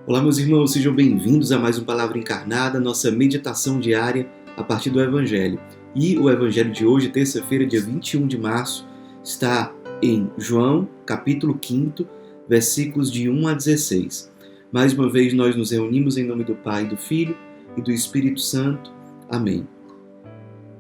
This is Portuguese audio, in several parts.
Olá, meus irmãos, sejam bem-vindos a mais um Palavra Encarnada, nossa meditação diária a partir do Evangelho. E o Evangelho de hoje, terça-feira, dia 21 de março, está em João, capítulo 5, versículos de 1 a 16. Mais uma vez, nós nos reunimos em nome do Pai, do Filho e do Espírito Santo. Amém.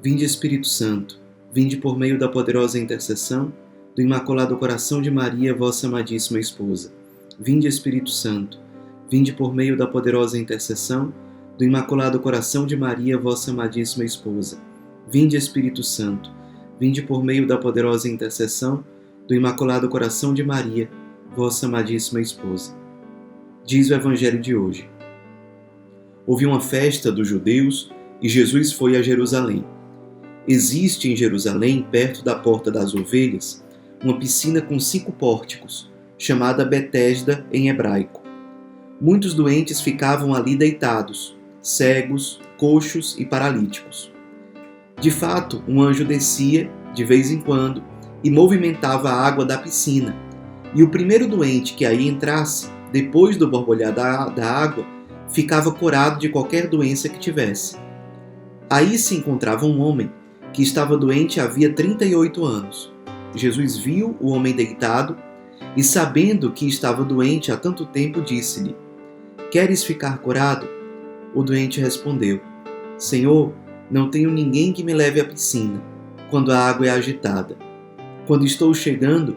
Vinde, Espírito Santo, vinde por meio da poderosa intercessão do Imaculado Coração de Maria, vossa amadíssima esposa. Vinde, Espírito Santo, vinde por meio da poderosa intercessão do Imaculado Coração de Maria, vossa amadíssima esposa. Vinde, Espírito Santo, vinde por meio da poderosa intercessão do Imaculado Coração de Maria, vossa amadíssima esposa. Diz o Evangelho de hoje. Houve uma festa dos judeus e Jesus foi a Jerusalém. Existe em Jerusalém, perto da Porta das Ovelhas, uma piscina com 5 pórticos, chamada Betesda em hebraico. Muitos doentes ficavam ali deitados, cegos, coxos e paralíticos. De fato, um anjo descia, de vez em quando, e movimentava a água da piscina, e o primeiro doente que aí entrasse, depois do borbulhar da água, ficava curado de qualquer doença que tivesse. Aí se encontrava um homem que estava doente havia 38 anos. Jesus viu o homem deitado e, sabendo que estava doente há tanto tempo, disse-lhe: "Queres ficar curado?" O doente respondeu: "Senhor, não tenho ninguém que me leve à piscina, quando a água é agitada. Quando estou chegando,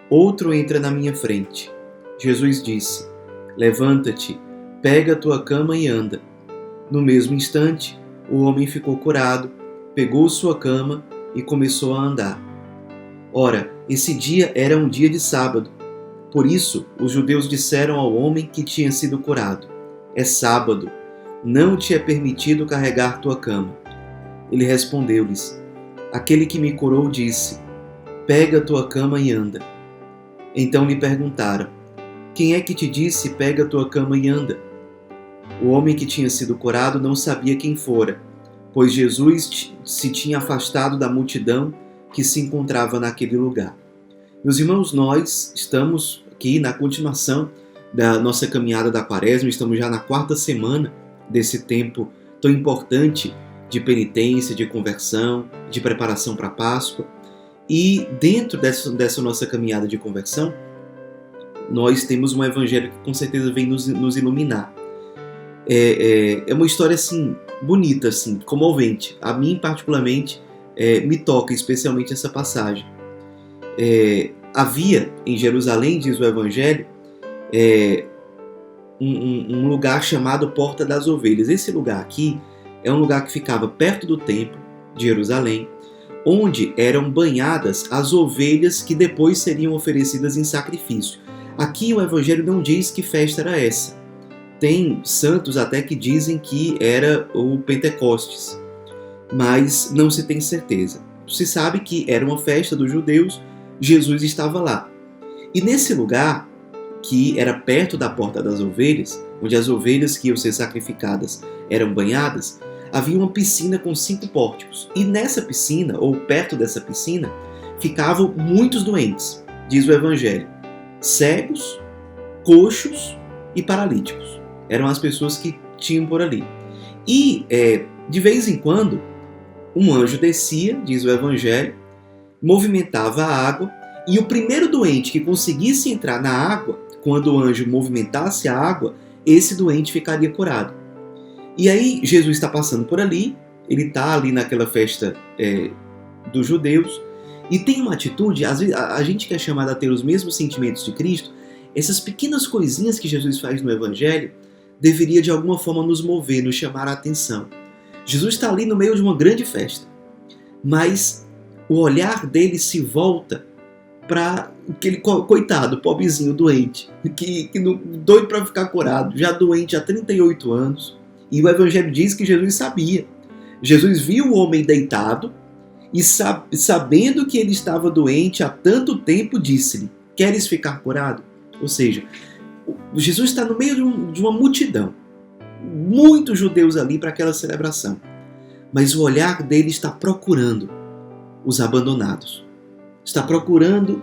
outro entra na minha frente." Jesus disse: "Levanta-te, pega a tua cama e anda." No mesmo instante, o homem ficou curado, pegou sua cama e começou a andar. Ora, esse dia era um dia de sábado. Por isso, os judeus disseram ao homem que tinha sido curado: "É sábado, não te é permitido carregar tua cama." Ele respondeu-lhes: "Aquele que me curou disse: pega tua cama e anda." Então lhe perguntaram: "Quem é que te disse: pega tua cama e anda?" O homem que tinha sido curado não sabia quem fora, pois Jesus se tinha afastado da multidão que se encontrava naquele lugar. Meus irmãos, nós estamos aqui na continuação da nossa caminhada da Quaresma, estamos já na 4ª semana desse tempo tão importante de penitência, de conversão, de preparação para a Páscoa. E dentro dessa nossa caminhada de conversão, nós temos um evangelho que com certeza vem nos iluminar. É uma história assim, bonita, assim, comovente. A mim, particularmente, me toca especialmente essa passagem. Havia em Jerusalém, diz o Evangelho, um lugar chamado Porta das Ovelhas. Esse lugar aqui é um lugar que ficava perto do templo de Jerusalém, onde eram banhadas as ovelhas que depois seriam oferecidas em sacrifício. Aqui o Evangelho não diz que festa era essa. Tem santos até que dizem que era o Pentecostes, mas não se tem certeza. Se sabe que era uma festa dos judeus, Jesus estava lá. E nesse lugar, que era perto da Porta das Ovelhas, onde as ovelhas que iam ser sacrificadas eram banhadas, havia uma piscina com 5 pórticos. E nessa piscina, ou perto dessa piscina, ficavam muitos doentes, diz o Evangelho: cegos, coxos e paralíticos. Eram as pessoas que tinham por ali. E, de vez em quando, um anjo descia, diz o Evangelho, movimentava a água, e o primeiro doente que conseguisse entrar na água, quando o anjo movimentasse a água, esse doente ficaria curado. E aí Jesus está passando por ali, ele está ali naquela festa dos judeus, e tem uma atitude, às vezes a gente que é chamado a ter os mesmos sentimentos de Cristo, essas pequenas coisinhas que Jesus faz no Evangelho, deveria de alguma forma nos mover, nos chamar a atenção. Jesus está ali no meio de uma grande festa, mas o olhar dele se volta para aquele coitado, pobrezinho, doente, que doido para ficar curado, já doente há 38 anos. E o Evangelho diz que Jesus sabia. Jesus viu o homem deitado e, sabendo que ele estava doente há tanto tempo, disse-lhe: "Queres ficar curado?" Ou seja, Jesus está no meio de uma multidão, muitos judeus ali para aquela celebração, mas o olhar dele está procurando os abandonados, está procurando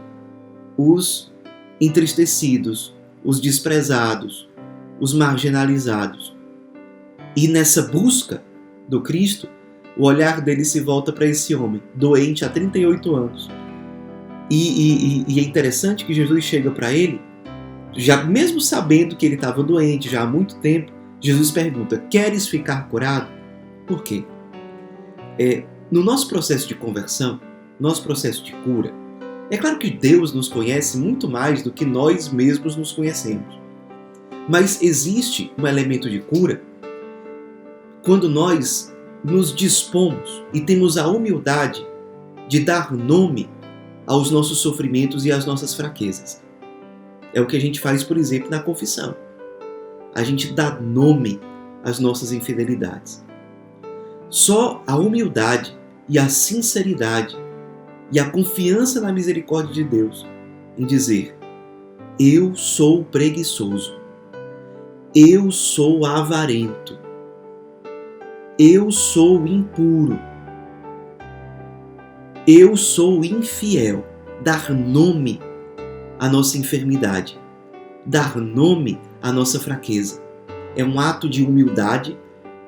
os entristecidos, os desprezados, os marginalizados. E nessa busca do Cristo, o olhar dele se volta para esse homem, doente há 38 anos. E é interessante que Jesus chega para ele, já mesmo sabendo que ele estava doente já há muito tempo, Jesus pergunta: queres ficar curado? Por quê? No nosso processo de conversão, nosso processo de cura, é claro que Deus nos conhece muito mais do que nós mesmos nos conhecemos. Mas existe um elemento de cura quando nós nos dispomos e temos a humildade de dar nome aos nossos sofrimentos e às nossas fraquezas. É o que a gente faz, por exemplo, na confissão. A gente dá nome às nossas infidelidades. Só a humildade e a sinceridade e a confiança na misericórdia de Deus em dizer: eu sou preguiçoso, eu sou avarento, eu sou impuro, eu sou infiel. Dar nome à nossa enfermidade, dar nome à nossa fraqueza. É um ato de humildade,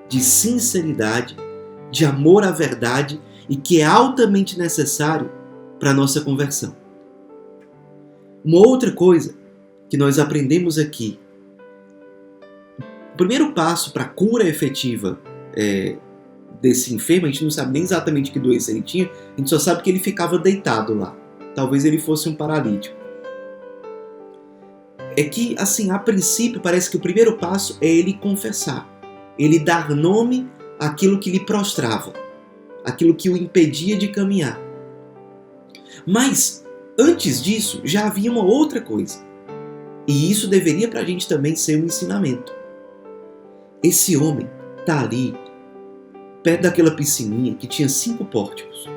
de sinceridade, de amor à verdade e que é altamente necessário para a nossa conversão. Uma outra coisa que nós aprendemos aqui, o primeiro passo para a cura efetiva desse enfermo, a gente não sabe nem exatamente que doença ele tinha, a gente só sabe que ele ficava deitado lá. Talvez ele fosse um paralítico. É que, assim, a princípio, parece que o primeiro passo é ele confessar. Ele dar nome àquilo que lhe prostrava, aquilo que o impedia de caminhar. Mas, antes disso, já havia uma outra coisa. E isso deveria para a gente também ser um ensinamento. Esse homem está ali, perto daquela piscininha que tinha 5 pórticos.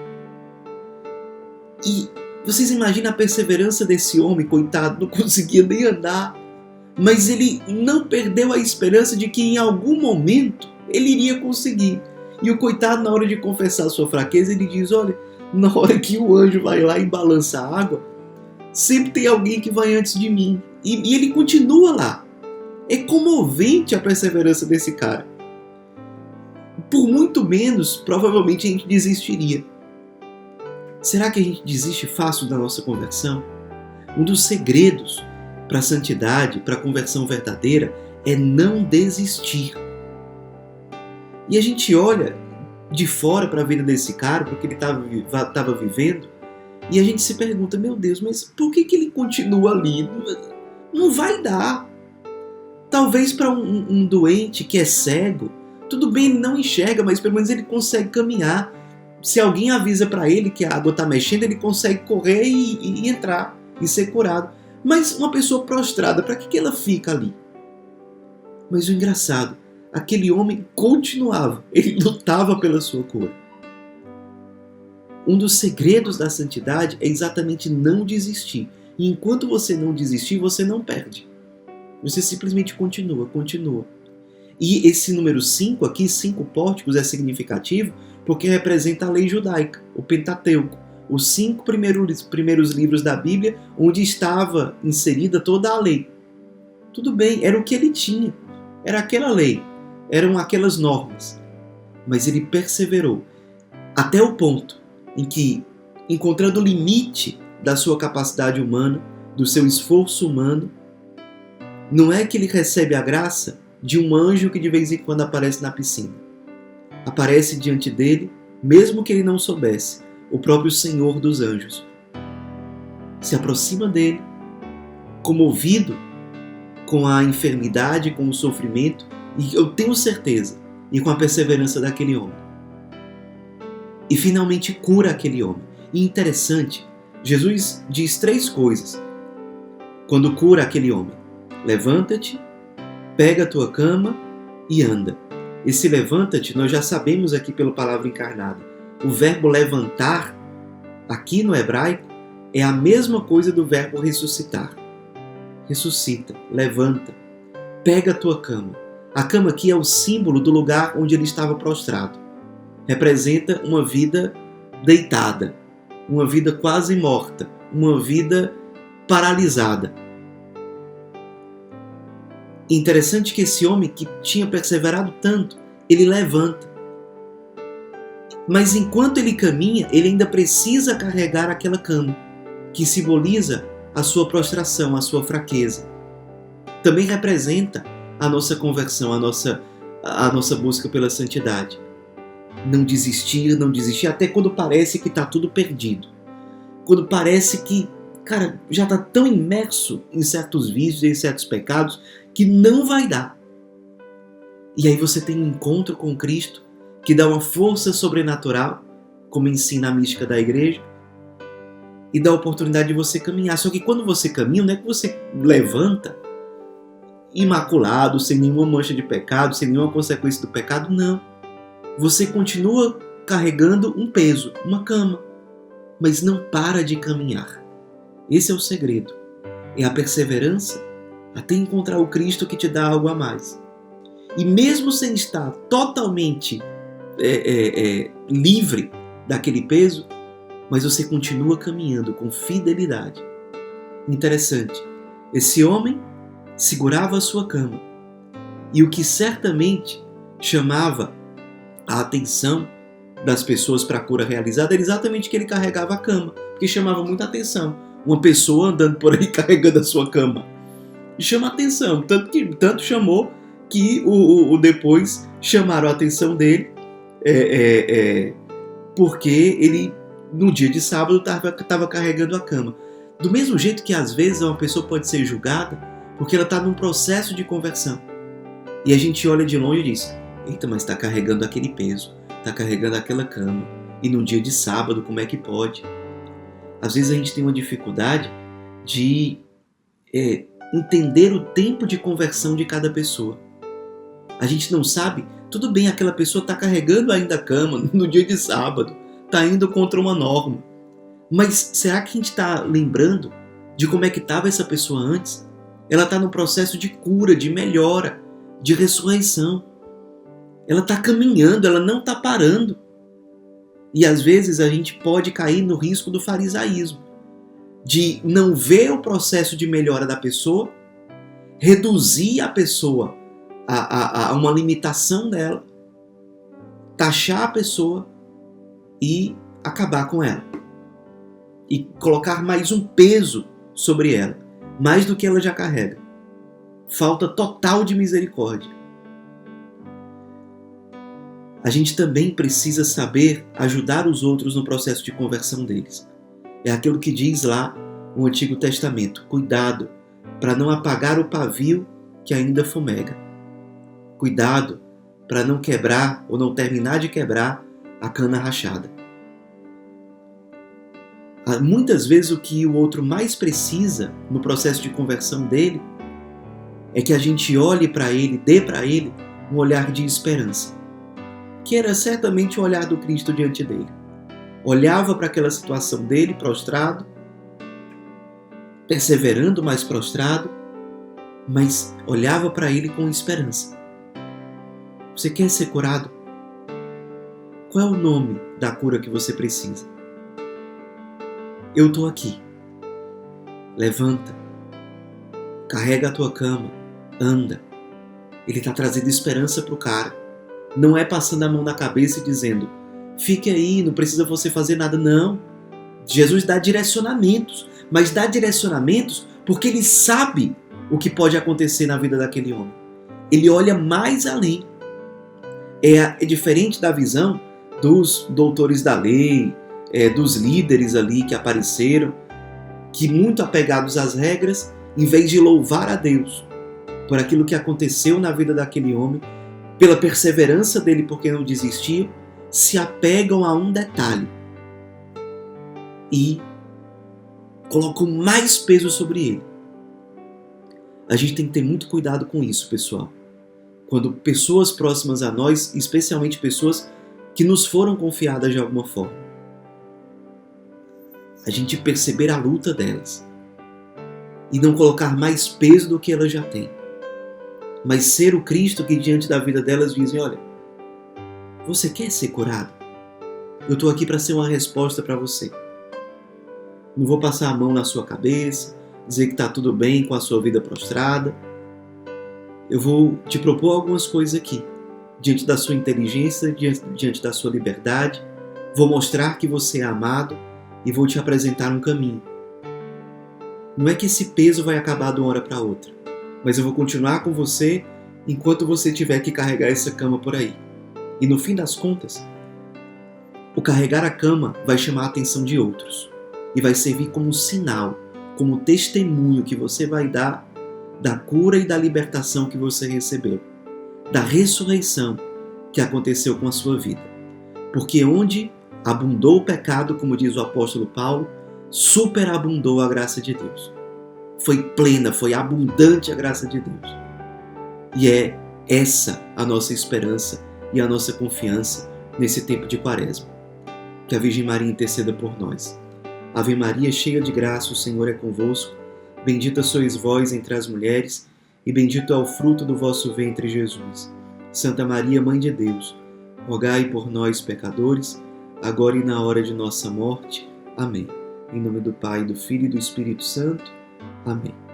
E vocês imaginam a perseverança desse homem, coitado, não conseguia nem andar. Mas ele não perdeu a esperança de que em algum momento ele iria conseguir. E o coitado, na hora de confessar a sua fraqueza, ele diz: olha, na hora que o anjo vai lá e balança a água, sempre tem alguém que vai antes de mim. E ele continua lá. É comovente a perseverança desse cara. Por muito menos, provavelmente a gente desistiria. Será que a gente desiste fácil da nossa conversão? Um dos segredos para a santidade, para a conversão verdadeira, é não desistir. E a gente olha de fora para a vida desse cara, porque ele estava vivendo, e a gente se pergunta: meu Deus, mas por que ele continua ali? Não vai dar. Talvez para um doente que é cego, tudo bem, ele não enxerga, mas pelo menos ele consegue caminhar. Se alguém avisa para ele que a água está mexendo, ele consegue correr e entrar e ser curado. Mas uma pessoa prostrada, para que ela fica ali? Mas o engraçado, aquele homem continuava, ele lutava pela sua cura. Um dos segredos da santidade é exatamente não desistir. E enquanto você não desistir, você não perde. Você simplesmente continua. E esse número 5 aqui, 5 pórticos, é significativo porque representa a lei judaica, o Pentateuco, os 5 primeiros livros da Bíblia, onde estava inserida toda a lei. Tudo bem, era o que ele tinha, era aquela lei, eram aquelas normas. Mas ele perseverou até o ponto em que, encontrando o limite da sua capacidade humana, do seu esforço humano, não é que ele recebe a graça de um anjo que de vez em quando aparece na piscina. Aparece diante dele, mesmo que ele não soubesse, o próprio Senhor dos anjos. Se aproxima dele, comovido com a enfermidade, com o sofrimento, e eu tenho certeza, e com a perseverança daquele homem. E finalmente cura aquele homem. E interessante, Jesus diz 3 coisas quando cura aquele homem: levanta-te, pega a tua cama e anda. Esse levanta-te, nós já sabemos aqui pela palavra encarnada. O verbo levantar, aqui no hebraico, é a mesma coisa do verbo ressuscitar. Ressuscita, levanta, pega a tua cama. A cama aqui é o símbolo do lugar onde ele estava prostrado. Representa uma vida deitada, uma vida quase morta, uma vida paralisada. E interessante que esse homem que tinha perseverado tanto, ele levanta. Mas enquanto ele caminha, ele ainda precisa carregar aquela cama, que simboliza a sua prostração, a sua fraqueza. Também representa a nossa conversão, a nossa busca pela santidade. Não desistir, até quando parece que está tudo perdido. Quando parece que, cara, já está tão imerso em certos vícios, em certos pecados, que não vai dar. E aí você tem um encontro com Cristo, que dá uma força sobrenatural, como ensina a mística da igreja, e dá a oportunidade de você caminhar. Só que quando você caminha, não é que você levanta imaculado, sem nenhuma mancha de pecado, sem nenhuma consequência do pecado, não. Você continua carregando um peso, uma cama, mas não para de caminhar. Esse é o segredo. É a perseverança até encontrar o Cristo que te dá algo a mais. E mesmo sem estar totalmente livre daquele peso, mas você continua caminhando com fidelidade. Interessante, esse homem segurava a sua cama, e o que certamente chamava a atenção das pessoas para a cura realizada era exatamente que ele carregava a cama, que chamava muita atenção. Uma pessoa andando por aí carregando a sua cama. E chama atenção, tanto chamou que depois chamaram a atenção dele, porque ele, no dia de sábado, estava carregando a cama. Do mesmo jeito que às vezes uma pessoa pode ser julgada porque ela está num processo de conversão. E a gente olha de longe e diz, eita, mas está carregando aquele peso, está carregando aquela cama, e num dia de sábado, como é que pode? Às vezes a gente tem uma dificuldade de entender o tempo de conversão de cada pessoa. A gente não sabe, tudo bem, aquela pessoa está carregando ainda a cama no dia de sábado, está indo contra uma norma. Mas será que a gente está lembrando de como é que estava essa pessoa antes? Ela está no processo de cura, de melhora, de ressurreição. Ela está caminhando, ela não está parando. E às vezes a gente pode cair no risco do farisaísmo, de não ver o processo de melhora da pessoa, reduzir a pessoa a uma limitação dela, taxar a pessoa e acabar com ela. E colocar mais um peso sobre ela, mais do que ela já carrega. Falta total de misericórdia. A gente também precisa saber ajudar os outros no processo de conversão deles. É aquilo que diz lá no Antigo Testamento. Cuidado para não apagar o pavio que ainda fumega. Cuidado para não quebrar ou não terminar de quebrar a cana rachada. Muitas vezes o que o outro mais precisa no processo de conversão dele é que a gente olhe para ele, dê para ele um olhar de esperança, que era certamente o olhar do Cristo diante dele. Olhava para aquela situação dele, prostrado, perseverando, mas prostrado, mas olhava para ele com esperança. Você quer ser curado? Qual é o nome da cura que você precisa? Eu estou aqui. Levanta. Carrega a tua cama. Anda. Ele está trazendo esperança para o cara. Não é passando a mão na cabeça e dizendo, fique aí, não precisa você fazer nada. Não. Jesus dá direcionamentos. Mas dá direcionamentos porque ele sabe o que pode acontecer na vida daquele homem. Ele olha mais além. É diferente da visão dos doutores da lei, dos líderes ali que apareceram, que muito apegados às regras, em vez de louvar a Deus por aquilo que aconteceu na vida daquele homem, pela perseverança dele porque não desistiu, se apegam a um detalhe e colocam mais peso sobre ele. A gente tem que ter muito cuidado com isso, pessoal. Quando pessoas próximas a nós, especialmente pessoas que nos foram confiadas de alguma forma, a gente perceber a luta delas e não colocar mais peso do que elas já têm, mas ser o Cristo que diante da vida delas dizem, olha, você quer ser curado? Eu estou aqui para ser uma resposta para você. Não vou passar a mão na sua cabeça, dizer que está tudo bem com a sua vida prostrada. Eu vou te propor algumas coisas aqui, diante da sua inteligência, diante da sua liberdade. Vou mostrar que você é amado e vou te apresentar um caminho. Não é que esse peso vai acabar de uma hora para outra, mas eu vou continuar com você enquanto você tiver que carregar essa cama por aí. E no fim das contas, o carregar a cama vai chamar a atenção de outros e vai servir como sinal, como testemunho que você vai dar da cura e da libertação que você recebeu, da ressurreição que aconteceu com a sua vida. Porque onde abundou o pecado, como diz o apóstolo Paulo, superabundou a graça de Deus. Foi plena, foi abundante a graça de Deus. E é essa a nossa esperança e a nossa confiança nesse tempo de Quaresma. Que a Virgem Maria interceda por nós. Ave Maria, cheia de graça, o Senhor é convosco. Bendita sois vós entre as mulheres, e bendito é o fruto do vosso ventre, Jesus. Santa Maria, Mãe de Deus, rogai por nós, pecadores, agora e na hora de nossa morte. Amém. Em nome do Pai, do Filho e do Espírito Santo. Amém.